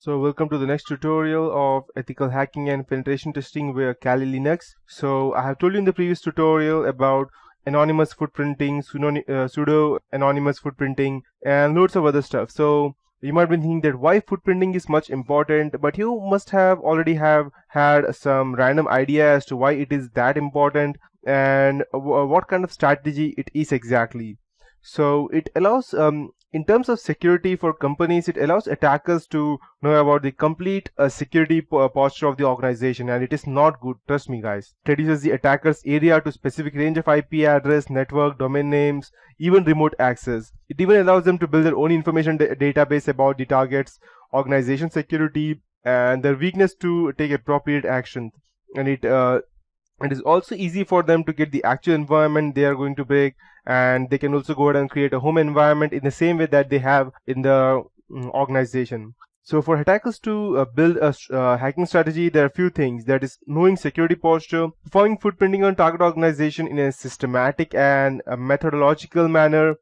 So welcome to the next tutorial of ethical hacking and penetration testing with Kali Linux. So I have told you in the previous tutorial about anonymous footprinting, pseudo anonymous footprinting, and loads of other stuff. So you might be thinking that why footprinting is much important, but you must have already have had some random idea as to why it is that important and what kind of strategy it is exactly. So it allows in terms of security for companies, it allows attackers to know about the complete security posture of the organization, and it is not good, trust me guys. It reduces the attacker's area to specific range of IP address, network, domain names, even remote access. It even allows them to build their own information database about the target's organization security and their weakness to take appropriate action. And it is also easy for them to get the actual environment they are going to break, and they can also go ahead and create a home environment in the same way that they have in the organization. So for attackers to build a hacking strategy, there are a few things. That is knowing security posture, performing footprinting on target organization in a systematic and a methodological manner.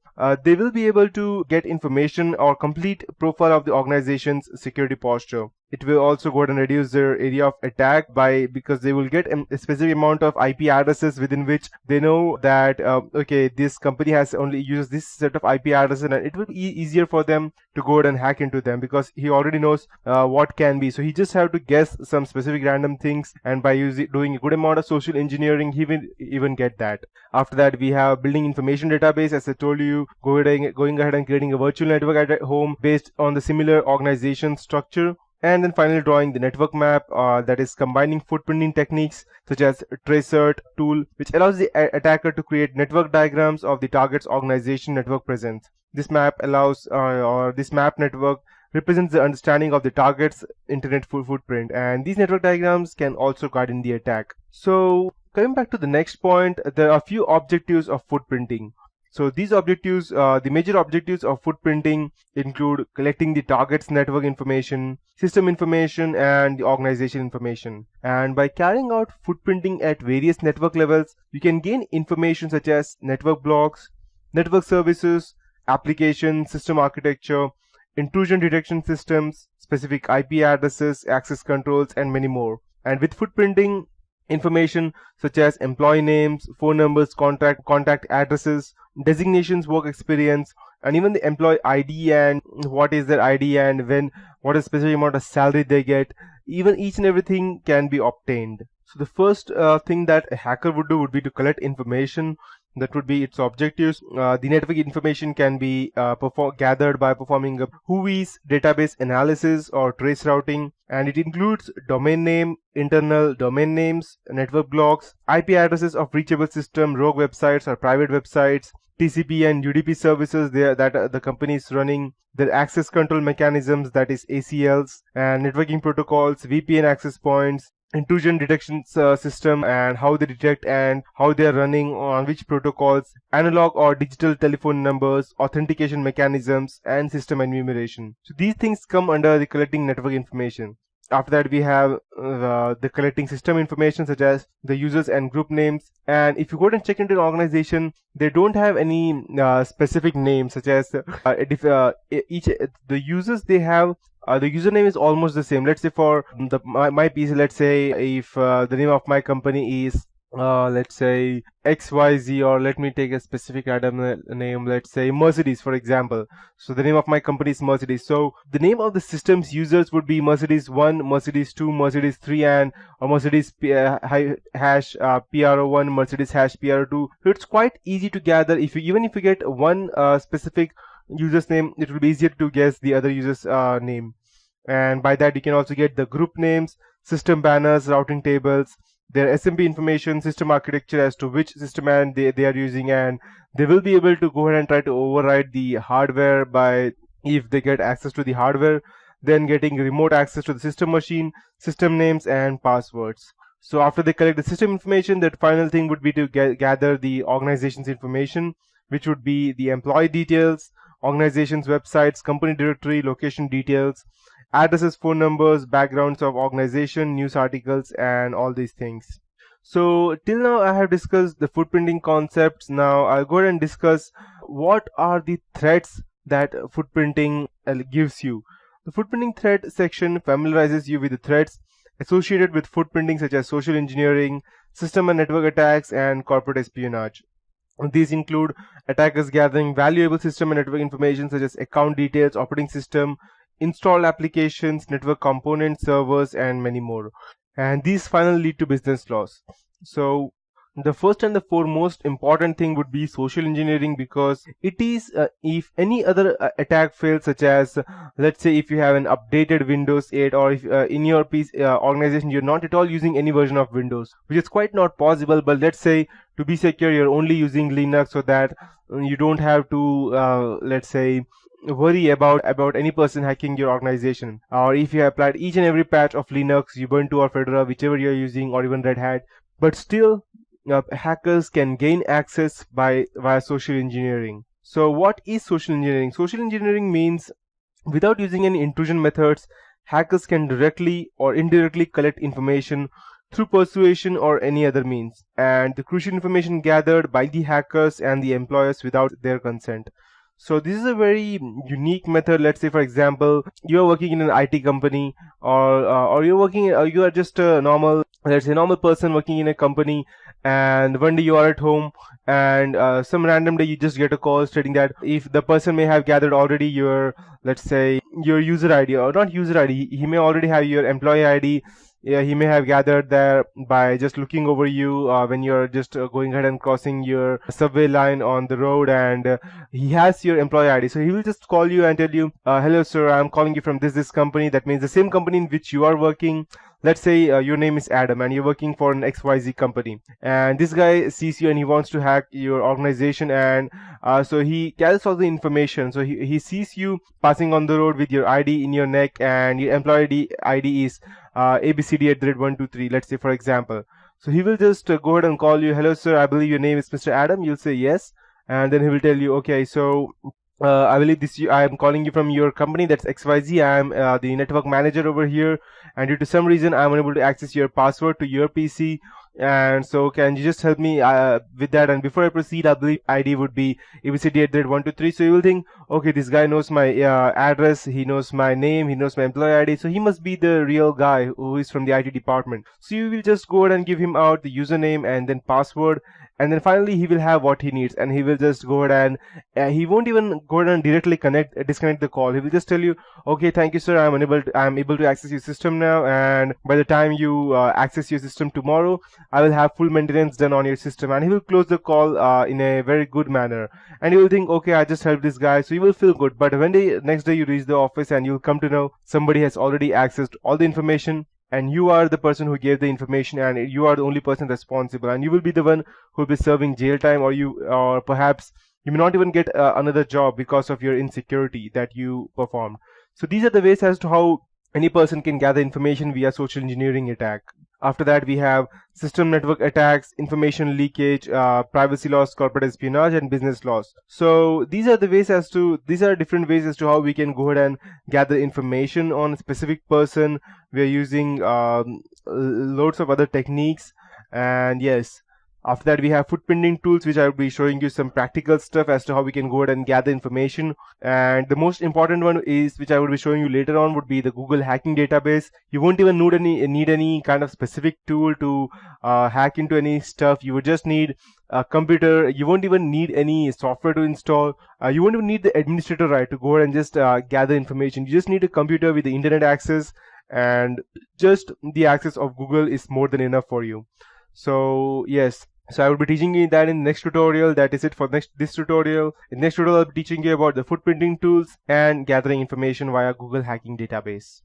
They will be able to get information or complete profile of the organization's security posture. It will also go ahead and reduce their area of attack because they will get a specific amount of IP addresses within which they know that okay, this company has only uses this set of IP addresses, and it will be easier for them to go ahead and hack into them because he already knows what can be. So he just have to guess some specific random things, and by doing a good amount of social engineering, he will even get that. After that, we have building information database. As I told you, going ahead and creating a virtual network at home based on the similar organization structure. And then finally drawing the network map, that is combining footprinting techniques such as tracert tool, which allows the attacker to create network diagrams of the target's organization network presence. This map allows or this map network represents the understanding of the target's internet footprint, and these network diagrams can also guide in the attack. So coming back to the next point, there are a few objectives of footprinting. So these objectives, the major objectives of footprinting include collecting the target's network information, system information, and the organization information. And by carrying out footprinting at various network levels, you can gain information such as network blocks, network services, application, system architecture, intrusion detection systems, specific IP addresses, access controls, and many more. And with footprinting, information such as employee names, phone numbers, contact addresses, designations, work experience, and even the employee ID and what is their ID and what is specific amount of salary they get, even each and everything can be obtained. So the first thing that a hacker would do would be to collect information. That would be its objectives. The network information can be gathered by performing a Whois database analysis or trace routing, and it includes domain name, internal domain names, network blocks, IP addresses of reachable system, rogue websites or private websites, TCP and UDP services that the company is running, their access control mechanisms, that is ACLs, and networking protocols, VPN access points, intrusion detection system and how they detect and how they are running on which protocols, analog or digital telephone numbers, authentication mechanisms, and system enumeration. So these things come under the collecting network information. After that, we have the collecting system information such as the users and group names. And if you go and check into an organization, they don't have any specific names such as the users they have. The username is almost the same. Let's say for my PC, let's say if the name of my company is let's say XYZ, or let me take a specific random name, let's say Mercedes for example. So the name of my company is Mercedes. So the name of the system's users would be Mercedes 1, Mercedes 2, Mercedes 3, and or Mercedes hash PRO1, Mercedes hash PRO2. So it's quite easy to gather. Even if you get one specific user's name, it will be easier to guess the other user's name. And by that you can also get the group names, system banners, routing tables, their SMB information, system architecture as to which system and they are using, and they will be able to go ahead and try to override the hardware by if they get access to the hardware, then getting remote access to the system machine, system names, and passwords. So after they collect the system information, that final thing would be to gather the organization's information, which would be the employee details, organization's websites, company directory, location details, addresses, phone numbers, backgrounds of organization, news articles, and all these things. So till now I have discussed the footprinting concepts. Now I'll go ahead and discuss what are the threats that footprinting gives you. The footprinting threat section familiarizes you with the threats associated with footprinting such as social engineering, system and network attacks, and corporate espionage. These include attackers gathering valuable system and network information such as account details, operating system, installed applications, network components, servers, and many more. And these finally lead to business loss. So the first and the foremost important thing would be social engineering, because it is if any other attack fails, such as let's say if you have an updated Windows 8, or if in your PC, organization you're not at all using any version of Windows, which is quite not possible, but let's say to be secure you're only using Linux, so that you don't have to let's say worry about any person hacking your organization. Or if you have applied each and every patch of Linux, Ubuntu or Fedora, whichever you're using, or even Red Hat, but still hackers can gain access via social engineering. So what is social engineering? Social engineering means without using any intrusion methods, hackers can directly or indirectly collect information through persuasion or any other means, and the crucial information gathered by the hackers and the employers without their consent. So this is a very unique method. Let's say, for example, you are working in an IT company, or you're working, you are just a normal, let's say, normal person working in a company, and one day you are at home, and some random day you just get a call stating that if the person may have gathered already your, let's say, your user ID, or not user ID, he may already have your employee ID. Yeah, he may have gathered there by just looking over you when you're just going ahead and crossing your subway line on the road, and he has your employee ID. So he will just call you and tell you, hello sir, I'm calling you from this company. That means the same company in which you are working. Let's say your name is Adam and you're working for an XYZ company, and this guy sees you and he wants to hack your organization, and so he gathers all the information. So he sees you passing on the road with your ID in your neck, and your employee ID is ABCD@123, let's say, for example. So he will just go ahead and call you, hello sir, I believe your name is Mr. Adam. You'll say yes, and then he will tell you, okay, so I believe I am calling you from your company, that's XYZ. I am the network manager over here, and due to some reason I'm unable to access your password to your PC, and so can you just help me with that? And before I proceed, I believe ID would be ABCD@123. So you will think, okay, this guy knows my address, he knows my name, he knows my employee ID, so he must be the real guy who is from the IT department. So you will just go ahead and give him out the username and then password, and then finally he will have what he needs, and he will just go ahead and he won't even go ahead and directly disconnect the call. He will just tell you, okay, thank you sir, I'm able to access your system now, and by the time you access your system tomorrow, I will have full maintenance done on your system. And he will close the call in a very good manner, and you will think, okay, I just helped this guy, so you will feel good. But when next day you reach the office, and you'll come to know somebody has already accessed all the information, and you are the person who gave the information, and you are the only person responsible, and you will be the one who will be serving jail time, or perhaps you may not even get another job because of your insecurity that you performed. So these are the ways as to how any person can gather information via social engineering attack. After that, we have system network attacks, information leakage, privacy loss, corporate espionage, and business loss. So these are different ways as to how we can go ahead and gather information on a specific person. We are using loads of other techniques, and yes. After that, we have footprinting tools, which I will be showing you some practical stuff as to how we can go ahead and gather information. And the most important one is, which I will be showing you later on, would be the Google hacking database. You won't even need any kind of specific tool to hack into any stuff. You would just need a computer. You won't even need any software to install. You won't even need the administrator right to go ahead and just gather information. You just need a computer with the internet access, and just the access of Google is more than enough for you. So yes, so I will be teaching you that in the next tutorial. That is it for this tutorial. In the next tutorial, I'll be teaching you about the footprinting tools and gathering information via Google hacking database.